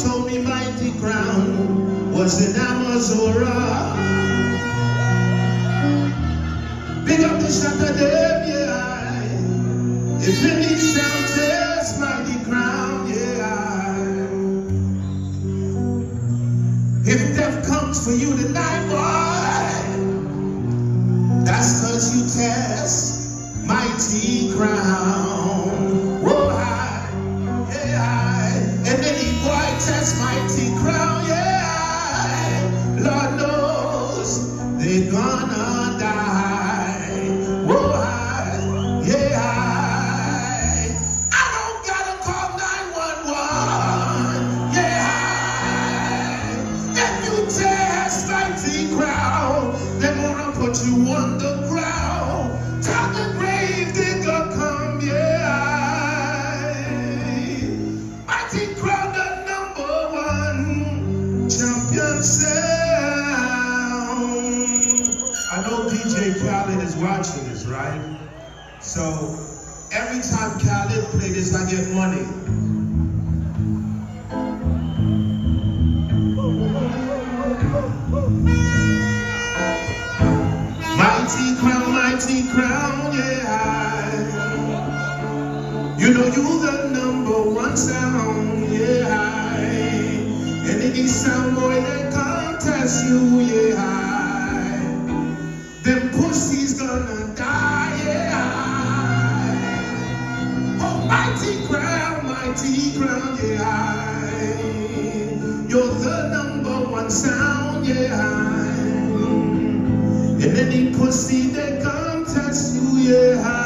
told me mighty crown was in Amazora. Big up the Saturday, yeah. If you need sound test, mighty crown, yeah. If death comes for you tonight, boy, that's cause you test mighty crown. Whoa, high, yeah, high. And then he boy test mighty crown, yeah. Lord knows they're gonna die. Whoa, high, yeah, high. I don't gotta call 911, yeah, high. If you test mighty crown, they're gonna put you on the ground. Tell the grave digger come, yeah. Mighty crown, the #1 champion sound. I know DJ Khaled is watching this, right? So every time Khaled play this, I get money. Mighty crown, yeah. You know you the #1 sound, yeah. And any sound boy that contest you, yeah. Them pussies gonna die, yeah. Oh, mighty crown, yeah. You're the #1 sound, yeah. And any pussy that contest you, yeah.